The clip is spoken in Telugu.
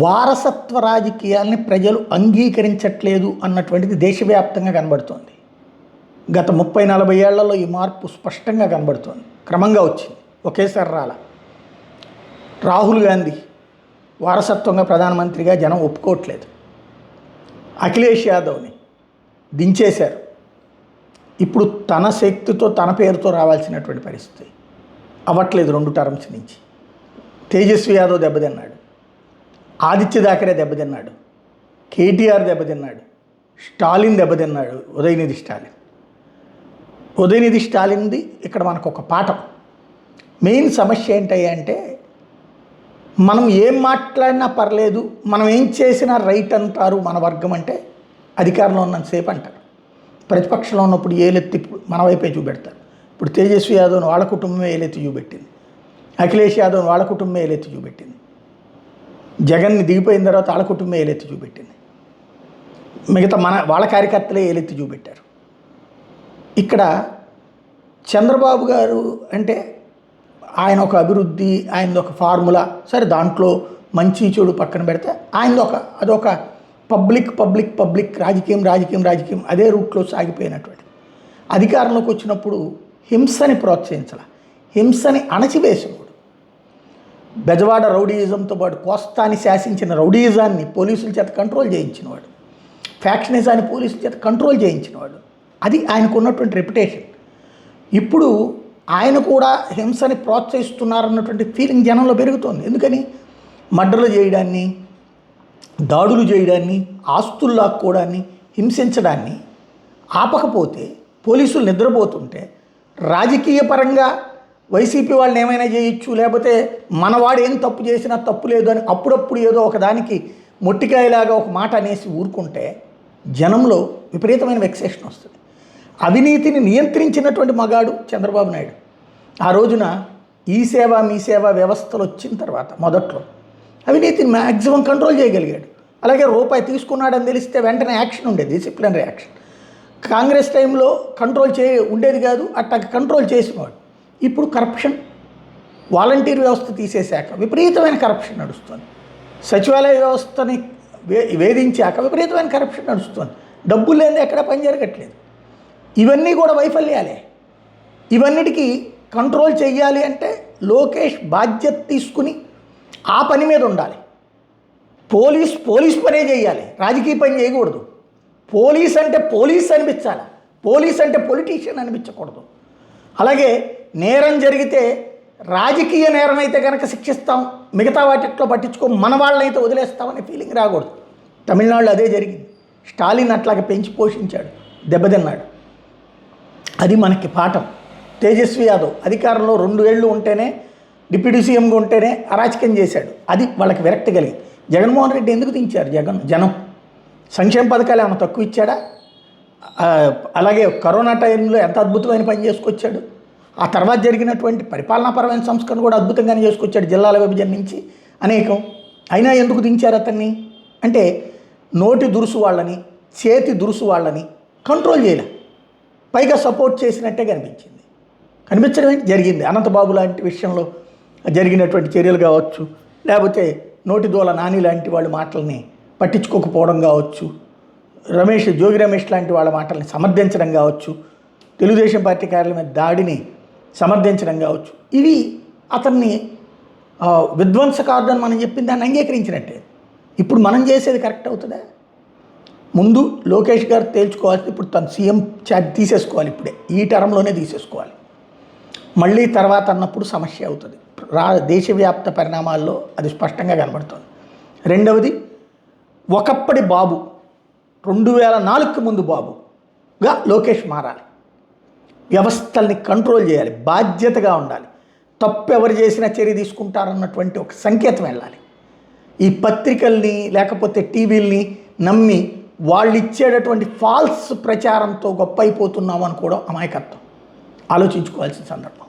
వారసత్వ రాజకీయాల్ని ప్రజలు అంగీకరించట్లేదు అన్నటువంటిది దేశవ్యాప్తంగా కనబడుతోంది. గత 30-40 ఏళ్లలో ఈ మార్పు స్పష్టంగా కనబడుతోంది. క్రమంగా వచ్చింది, ఒకేసారి రాల. రాహుల్ గాంధీ వారసత్వంగా ప్రధానమంత్రిగా జనం ఒప్పుకోవట్లేదు. అఖిలేష్ యాదవ్ని దించేశారు. ఇప్పుడు తన శక్తితో తన పేరుతో రావాల్సినటువంటి పరిస్థితి అవ్వట్లేదు. 2 టర్మ్స్ నుంచి తేజస్వి యాదవ్ దెబ్బతిన్నాడు, ఆదిత్య థాకరే దెబ్బతిన్నాడు, కేటీఆర్ దెబ్బతిన్నాడు, స్టాలిన్ దెబ్బతిన్నాడు. ఉదయనిధి స్టాలిన్ది ఇక్కడ మనకు ఒక పాఠం. మెయిన్ సమస్య ఏంటంటే మనం ఏం మాట్లాడినా పర్లేదు, మనం ఏం చేసినా రైట్ అంటారు మన వర్గం. అంటే అధికారంలో ఉన్నంతసేపు అంటారు, ప్రతిపక్షంలో ఉన్నప్పుడు ఏలెత్తి మన వైపే చూపెడతారు. ఇప్పుడు తేజస్వి యాదవ్ని వాళ్ళ కుటుంబమే ఏలెత్తి చూపెట్టింది, అఖిలేష్ యాదవ్ని వాళ్ళ కుటుంబమే ఏలెత్తి చూపెట్టింది, జగన్ని దిగిపోయిన తర్వాత వాళ్ళ కుటుంబమే ఏలెత్తి చూపెట్టింది, మిగతా వాళ్ళ కార్యకర్తలే ఏలెత్తి చూపెట్టారు. ఇక్కడ చంద్రబాబు గారు అంటే ఆయన ఒక అభివృద్ధి, ఆయనది ఒక ఫార్ములా, సరే దాంట్లో మంచి చెడు పక్కన పెడితే అదొక పబ్లిక్ రాజకీయం అదే రూట్లో సాగిపోయినటువంటి. అధికారంలోకి వచ్చినప్పుడు హింసని ప్రోత్సహించాల, హింసని అణచివేసినప్పుడు. బెజవాడ రౌడీయిజంతో పాటు కోస్తాని శాసించిన రౌడీయిజాన్ని పోలీసుల చేత కంట్రోల్ చేయించినవాడు, ఫ్యాక్షనిజాన్ని పోలీసుల చేత కంట్రోల్ చేయించినవాడు. అది ఆయనకు ఉన్నటువంటి రెప్యుటేషన్. ఇప్పుడు ఆయన కూడా హింసని ప్రోత్సహిస్తున్నారన్నటువంటి ఫీలింగ్ జనంలో పెరుగుతోంది. ఎందుకని? మర్డర్లు చేయడాన్ని, దాడులు చేయడాన్ని, ఆస్తులు లాక్కోవడాన్ని, హింసించడాన్ని ఆపకపోతే, పోలీసులు నిద్రపోతుంటే రాజకీయ పరంగా వైసీపీ వాళ్ళని ఏమైనా చేయొచ్చు, లేకపోతే మనవాడు ఏం తప్పు చేసినా తప్పు లేదు అని అప్పుడప్పుడు ఏదో ఒకదానికి మొట్టికాయలాగా ఒక మాట అనేసి ఊరుకుంటే జనంలో విపరీతమైన వెక్సేషన్ వస్తుంది. అవినీతిని నియంత్రించినటువంటి మగాడు చంద్రబాబు నాయుడు. ఆ రోజున ఈ సేవ మీ సేవ వ్యవస్థలు వచ్చిన తర్వాత మొదట్లో అవినీతిని మ్యాక్సిమం కంట్రోల్ చేయగలిగాడు. అలాగే రూపాయి తీసుకున్నాడని తెలిస్తే వెంటనే యాక్షన్ ఉండేది, డిసిప్లినరీ యాక్షన్. కాంగ్రెస్ టైంలో కంట్రోల్ ఉండేది కాదు, అట్టా కంట్రోల్ చేసినవాడు. ఇప్పుడు కరప్షన్, వాలంటీర్ వ్యవస్థ తీసేశాక విపరీతమైన కరప్షన్ నడుస్తుంది. సచివాలయ వ్యవస్థని వేధించాక విపరీతమైన కరప్షన్ నడుస్తుంది. డబ్బులు లేని ఎక్కడ పని జరగట్లేదు. ఇవన్నీ కూడా వైఫల్యాలే. ఇవన్నిటికీ కంట్రోల్ చేయాలి అంటే లోకేష్ బాధ్యత తీసుకుని ఆ పని మీద ఉండాలి. పోలీస్ పనే చేయాలి, రాజకీయ పని చేయకూడదు. పోలీస్ అంటే పోలీస్ అనిపించాలి, పోలీస్ అంటే పొలిటీషియన్ అనిపించకూడదు. అలాగే నేరం జరిగితే రాజకీయ నేరం అయితే కనుక శిక్షిస్తాం, మిగతా వాటిట్లో పట్టించుకో, మన వాళ్ళనైతే వదిలేస్తామనే ఫీలింగ్ రాకూడదు. తమిళనాడులో అదే జరిగింది. స్టాలిన్ అట్లాగే పెంచి పోషించాడు, దెబ్బతిన్నాడు. అది మనకి పాఠం. తేజస్వి యాదవ్ అధికారంలో 2 ఏళ్ళు ఉంటేనే, డిప్యూటీ సీఎంగా ఉంటేనే అరాచకం చేశాడు. అది వాళ్ళకి విరక్తి కలిగింది. జగన్మోహన్ రెడ్డి ఎందుకు దించారు? జనం సంక్షేమ పథకాలు ఏమైనా తక్కువ ఇచ్చాడా? అలాగే కరోనా టైంలో ఎంత అద్భుతమైన పని చేసుకొచ్చాడు. ఆ తర్వాత జరిగినటువంటి పరిపాలనాపరమైన సంస్కరణ కూడా అద్భుతంగానే చేసుకొచ్చాడు, జిల్లాల విభజన నుంచి అనేకం. అయినా ఎందుకు దించారు అతన్ని అంటే నోటి దురుసు వాళ్ళని, చేతి దురుసు వాళ్ళని కంట్రోల్ చేయలే, పైగా సపోర్ట్ చేసినట్టే కనిపించడం జరిగింది. అనంతబాబు లాంటి విషయంలో జరిగినటువంటి చర్యలు కావచ్చు, లేకపోతే నోటిదోల నాని లాంటి వాళ్ళ మాటల్ని పట్టించుకోకపోవడం కావచ్చు, జోగి రమేష్ లాంటి వాళ్ళ మాటల్ని సమర్థించడం కావచ్చు, తెలుగుదేశం పార్టీ కార్యాలయం మీద దాడిని సమర్థించడం కావచ్చు. ఇవి అతన్ని విధ్వంసకారుడు అని మనం చెప్పిన దాన్ని అంగీకరించినట్టే. ఇప్పుడు మనం చేసేది కరెక్ట్ అవుతుందా? ముందు లోకేష్ గారు తేల్చుకోవాలి. ఇప్పుడు తను సీఎం ఛార్జ్ తీసేసుకోవాలి, ఇప్పుడే ఈ టర్మ్లోనే తీసేసుకోవాలి. మళ్ళీ తర్వాత అన్నప్పుడు సమస్య అవుతుంది. దేశవ్యాప్త పరిణామాల్లో అది స్పష్టంగా కనబడుతుంది. రెండవది, ఒకప్పటి బాబు, 2004కి ముందు బాబుగా లోకేష్ మారాలి. వ్యవస్థల్ని కంట్రోల్ చేయాలి, బాధ్యతగా ఉండాలి. తప్పు ఎవరు చేసినా చర్య తీసుకుంటారన్నటువంటి ఒక సంకేతం వెళ్ళాలి. ఈ పత్రికల్ని లేకపోతే టీవీల్ని నమ్మి వాళ్ళు ఇచ్చేటటువంటి ఫాల్స్ ప్రచారంతో గొప్ప అయిపోతున్నాం అనుకోవడం అమాయకత్వం. ఆలోచించుకోవాల్సిన సందర్భం.